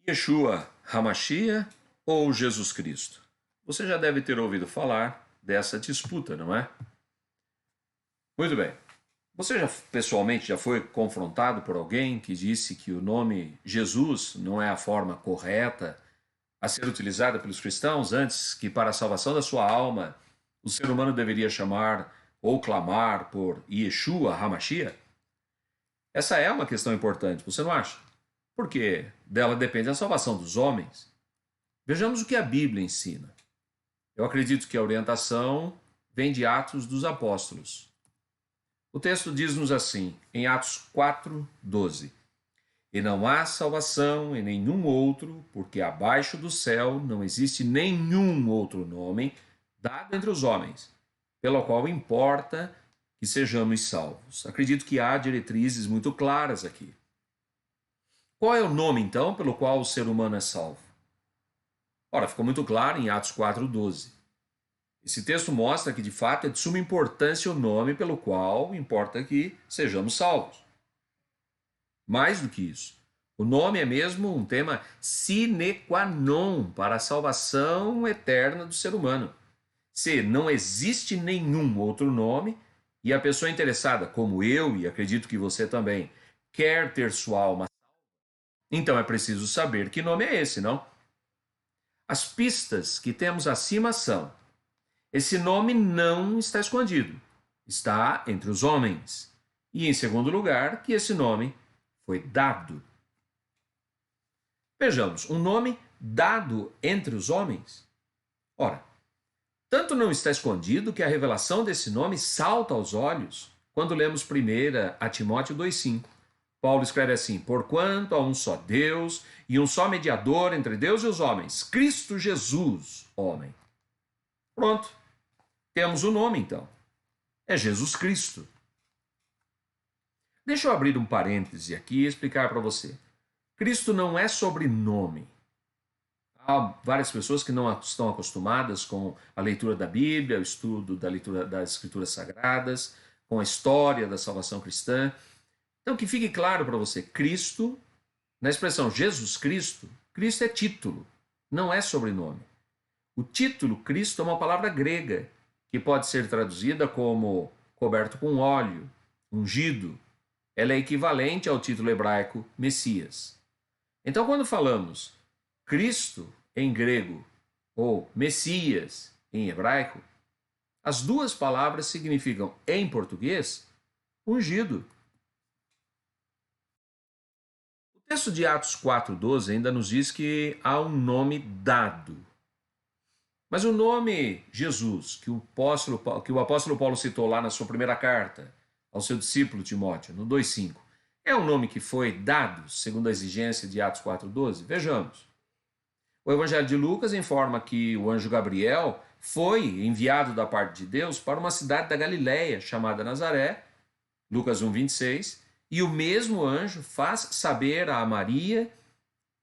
Yeshua HaMashiach ou Jesus Cristo? Você já deve ter ouvido falar dessa disputa, não é? Muito bem. Você já pessoalmente já foi confrontado por alguém que disse que o nome Jesus não é a forma correta a ser utilizada pelos cristãos, antes que para a salvação da sua alma o ser humano deveria chamar ou clamar por Yeshua HaMashiach? Essa é uma questão importante, você não acha? Porque dela depende a salvação dos homens. Vejamos o que a Bíblia ensina. Eu acredito que a orientação vem de Atos dos Apóstolos. O texto diz-nos assim, em Atos 4:12: E não há salvação em nenhum outro, porque abaixo do céu não existe nenhum outro nome dado entre os homens, pelo qual importa que sejamos salvos. Acredito que há diretrizes muito claras aqui. Qual é o nome, então, pelo qual o ser humano é salvo? Ora, ficou muito claro em Atos 4:12. Esse texto mostra que, de fato, é de suma importância o nome pelo qual importa que sejamos salvos. Mais do que isso, o nome é mesmo um tema sine qua non para a salvação eterna do ser humano. Se não existe nenhum outro nome, e a pessoa interessada, como eu, e acredito que você também, quer ter sua alma salva, então é preciso saber que nome é esse, não? As pistas que temos acima são: esse nome não está escondido, está entre os homens. E, em segundo lugar, que esse nome foi dado. Vejamos, um nome dado entre os homens? Ora, tanto não está escondido que a revelação desse nome salta aos olhos quando lemos 1 Timóteo 2,5. Paulo escreve assim: Porquanto há um só Deus e um só mediador entre Deus e os homens, Cristo Jesus, homem. Pronto. Temos o nome, então. É Jesus Cristo. Deixa eu abrir um parêntese aqui e explicar para você. Cristo não é sobrenome. Há várias pessoas que não estão acostumadas com a leitura da Bíblia, o estudo da leitura das Escrituras Sagradas, com a história da salvação cristã. Então, que fique claro para você, Cristo, na expressão Jesus Cristo, Cristo é título, não é sobrenome. O título Cristo é uma palavra grega, que pode ser traduzida como coberto com óleo, ungido. Ela é equivalente ao título hebraico Messias. Então, quando falamos Cristo em grego ou Messias em hebraico, as duas palavras significam, em português, ungido. O texto de Atos 4:12 ainda nos diz que há um nome dado. Mas o nome Jesus, que o apóstolo Paulo citou lá na sua primeira carta ao seu discípulo Timóteo, no 2:5, é um nome que foi dado segundo a exigência de Atos 4:12? Vejamos. O Evangelho de Lucas informa que o anjo Gabriel foi enviado da parte de Deus para uma cidade da Galiléia chamada Nazaré, Lucas 1:26, e o mesmo anjo faz saber a Maria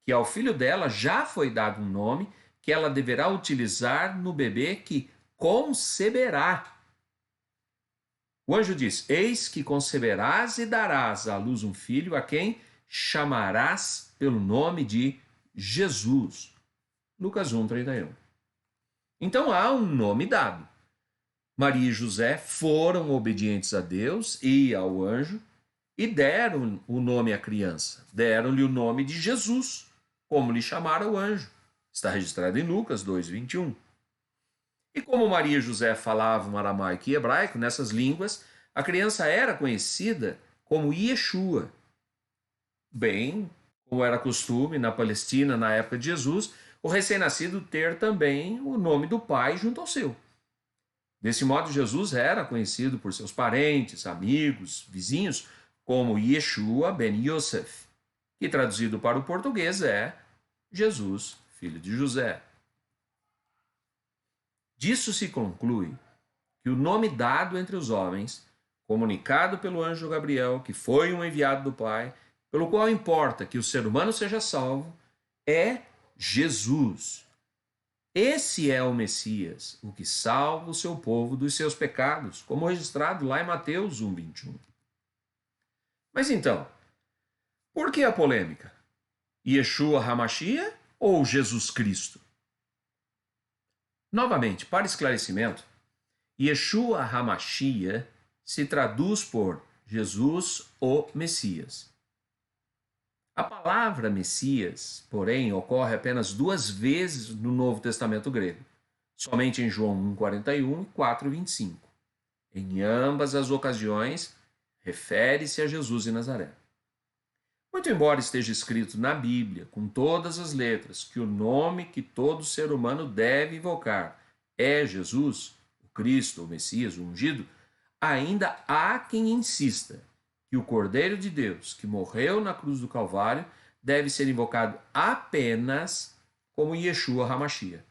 que ao filho dela já foi dado um nome que ela deverá utilizar no bebê que conceberá. O anjo diz: Eis que conceberás e darás à luz um filho, a quem chamarás pelo nome de Jesus. Lucas 1:31. Então há um nome dado. Maria e José foram obedientes a Deus e ao anjo e deram o nome à criança. Deram-lhe o nome de Jesus, como lhe chamara o anjo. Está registrado em Lucas 2:21. E como Maria e José falavam aramaico e hebraico, nessas línguas, a criança era conhecida como Yeshua. Bem, como era costume na Palestina na época de Jesus, o recém-nascido ter também o nome do pai junto ao seu. Desse modo, Jesus era conhecido por seus parentes, amigos, vizinhos, como Yeshua ben Yosef, que traduzido para o português é Jesus, filho de José. Disso se conclui que o nome dado entre os homens, comunicado pelo anjo Gabriel, que foi um enviado do Pai, pelo qual importa que o ser humano seja salvo, é Jesus. Esse é o Messias, o que salva o seu povo dos seus pecados, como registrado lá em Mateus 1:21. Mas então, por que a polêmica? Yeshua HaMashiach ou Jesus Cristo? Novamente, para esclarecimento, Yeshua HaMashiach se traduz por Jesus o Messias. A palavra Messias, porém, ocorre apenas 2 vezes no Novo Testamento grego, somente em João 1,41 e 4,25. Em ambas as ocasiões, refere-se a Jesus de Nazaré. Muito embora esteja escrito na Bíblia, com todas as letras, que o nome que todo ser humano deve invocar é Jesus, o Cristo, o Messias, o ungido, ainda há quem insista que o Cordeiro de Deus, que morreu na cruz do Calvário, deve ser invocado apenas como Yeshua HaMashiach.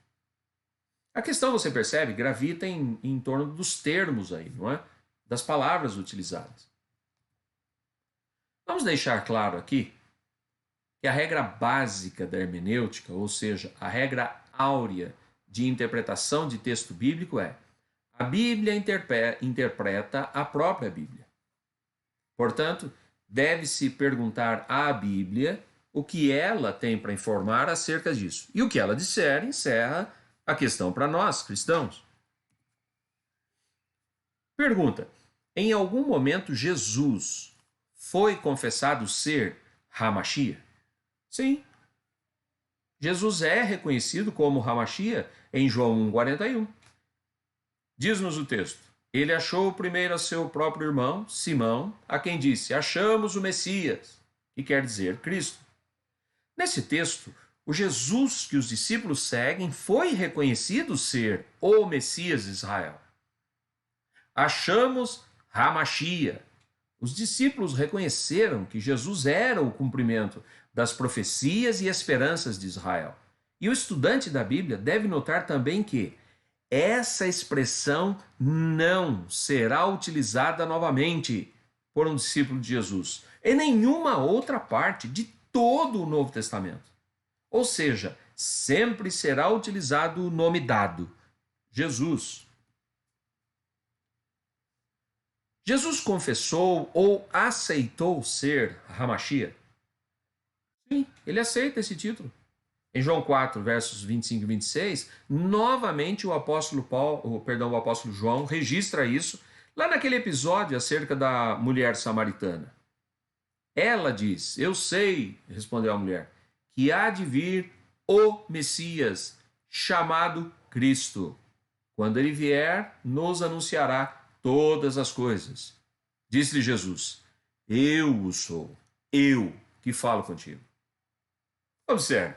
A questão, você percebe, gravita em torno dos termos aí, não é? Das palavras utilizadas. Vamos deixar claro aqui que a regra básica da hermenêutica, ou seja, a regra áurea de interpretação de texto bíblico é: a Bíblia interpreta a própria Bíblia. Portanto, deve-se perguntar à Bíblia o que ela tem para informar acerca disso. E o que ela disser encerra a questão para nós, cristãos. Pergunta: em algum momento Jesus foi confessado ser HaMashiach? Sim. Jesus é reconhecido como HaMashiach em João 1,41. Diz-nos o texto: ele achou primeiro a seu próprio irmão, Simão, a quem disse: achamos o Messias, que quer dizer Cristo. Nesse texto, o Jesus que os discípulos seguem foi reconhecido ser o Messias de Israel. Achamos HaMashiach. Os discípulos reconheceram que Jesus era o cumprimento das profecias e esperanças de Israel. E o estudante da Bíblia deve notar também que essa expressão não será utilizada novamente por um discípulo de Jesus em nenhuma outra parte de todo o Novo Testamento. Ou seja, sempre será utilizado o nome dado, Jesus. Jesus confessou ou aceitou ser HaMashiach? Sim, ele aceita esse título. Em João 4, versos 25 e 26, novamente o apóstolo João registra isso lá naquele episódio acerca da mulher samaritana. Ela diz: eu sei, respondeu a mulher, que há de vir o Messias, chamado Cristo. Quando ele vier, nos anunciará todas as coisas. Disse-lhe Jesus: eu o sou, eu que falo contigo. Observe.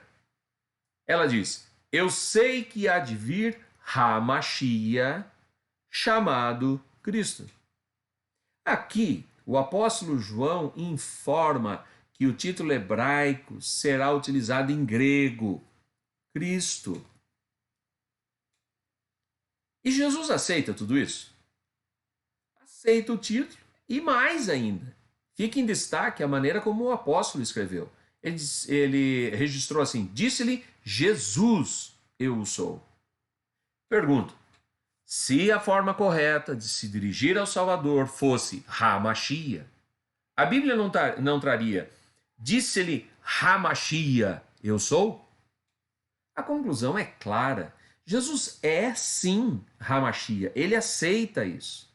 Ela diz: eu sei que há de vir HaMashiach, chamado Cristo. Aqui, o apóstolo João informa que o título hebraico será utilizado em grego, Cristo. E Jesus aceita tudo isso? Aceita o título e mais ainda. Fica em destaque a maneira como o apóstolo escreveu. Ele registrou assim: disse-lhe Jesus, eu o sou. Pergunto: se a forma correta de se dirigir ao Salvador fosse HaMashiach, a Bíblia não traria disse-lhe HaMashiach, eu sou? A conclusão é clara. Jesus é sim HaMashiach, ele aceita isso.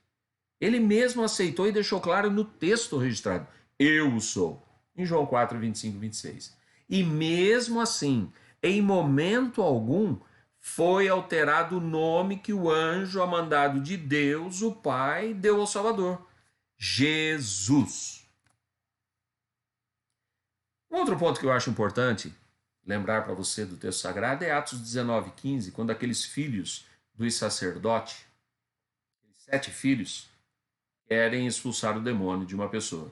Ele mesmo aceitou e deixou claro no texto registrado: eu o sou. Em João 4, 25 e 26. E mesmo assim, em momento algum, foi alterado o nome que o anjo, a mandado de Deus, o Pai, deu ao Salvador: Jesus. Um outro ponto que eu acho importante lembrar para você do texto sagrado é Atos 19, 15, quando aqueles filhos dos sacerdotes, 7 filhos, querem expulsar o demônio de uma pessoa.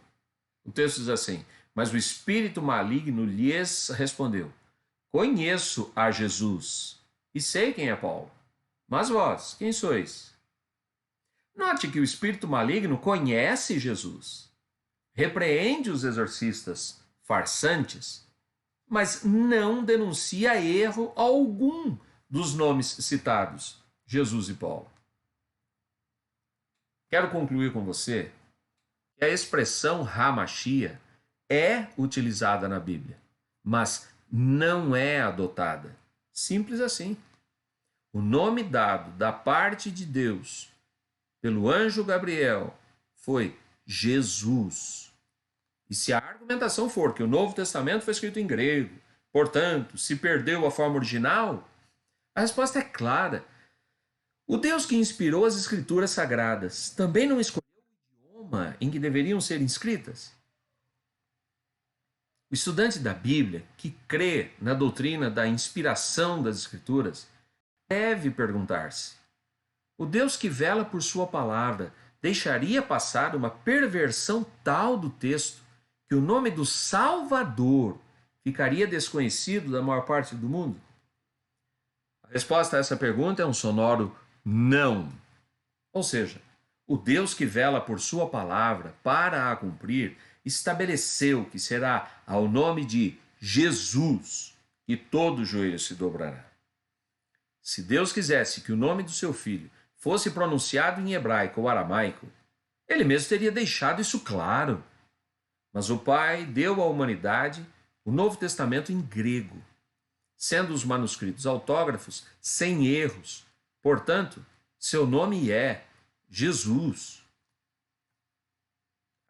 O texto diz assim: mas o espírito maligno lhes respondeu: conheço a Jesus e sei quem é Paulo, mas vós, quem sois? Note que o espírito maligno conhece Jesus, repreende os exorcistas farsantes, mas não denuncia erro algum dos nomes citados, Jesus e Paulo. Quero concluir com você que a expressão HaMashiach é utilizada na Bíblia, mas não é adotada. Simples assim. O nome dado da parte de Deus pelo anjo Gabriel foi Jesus. E se a argumentação for que o Novo Testamento foi escrito em grego, portanto, se perdeu a forma original, a resposta é clara. O Deus que inspirou as escrituras sagradas também não escolheu o idioma em que deveriam ser inscritas? O estudante da Bíblia, que crê na doutrina da inspiração das escrituras, deve perguntar-se: o Deus que vela por sua palavra deixaria passar uma perversão tal do texto que o nome do Salvador ficaria desconhecido da maior parte do mundo? A resposta a essa pergunta é um sonoro não. Ou seja, o Deus que vela por sua palavra para a cumprir estabeleceu que será ao nome de Jesus que todo joelho se dobrará. Se Deus quisesse que o nome do seu filho fosse pronunciado em hebraico ou aramaico, ele mesmo teria deixado isso claro. Mas o Pai deu à humanidade o Novo Testamento em grego, sendo os manuscritos autógrafos sem erros. Portanto, seu nome é Jesus.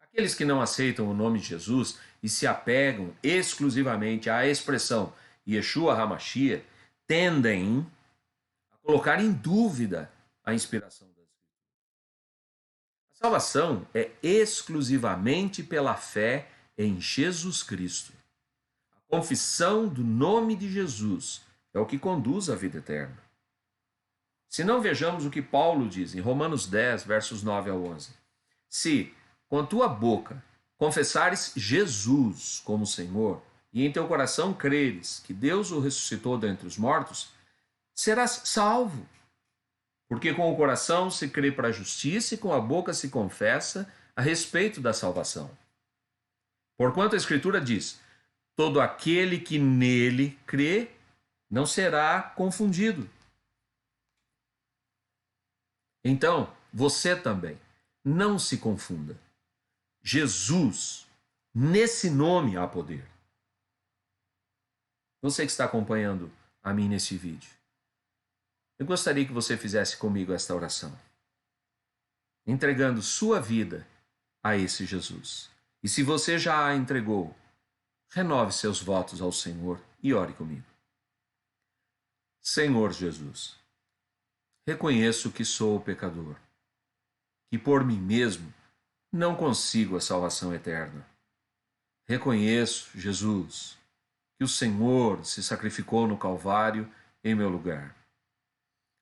Aqueles que não aceitam o nome de Jesus e se apegam exclusivamente à expressão Yeshua HaMashiach tendem a colocar em dúvida a inspiração das Escrituras. A salvação é exclusivamente pela fé em Jesus Cristo. A confissão do nome de Jesus é o que conduz à vida eterna. Se não, vejamos o que Paulo diz em Romanos 10, versos 9 ao 11. Se com a tua boca confessares Jesus como Senhor e em teu coração creres que Deus o ressuscitou dentre os mortos, serás salvo. Porque com o coração se crê para a justiça e com a boca se confessa a respeito da salvação. Porquanto a Escritura diz: todo aquele que nele crê não será confundido. Então, você também, não se confunda. Jesus, nesse nome há poder. Você que está acompanhando a mim nesse vídeo, eu gostaria que você fizesse comigo esta oração, entregando sua vida a esse Jesus. E se você já a entregou, renove seus votos ao Senhor e ore comigo. Senhor Jesus, reconheço que sou pecador, que por mim mesmo não consigo a salvação eterna. Reconheço, Jesus, que o Senhor se sacrificou no Calvário em meu lugar.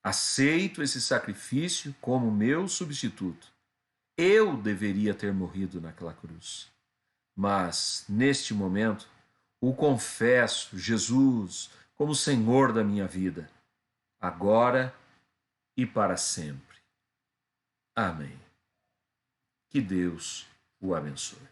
Aceito esse sacrifício como meu substituto. Eu deveria ter morrido naquela cruz. Mas, neste momento, o confesso, Jesus, como Senhor da minha vida, agora e para sempre. Amém. Que Deus o abençoe.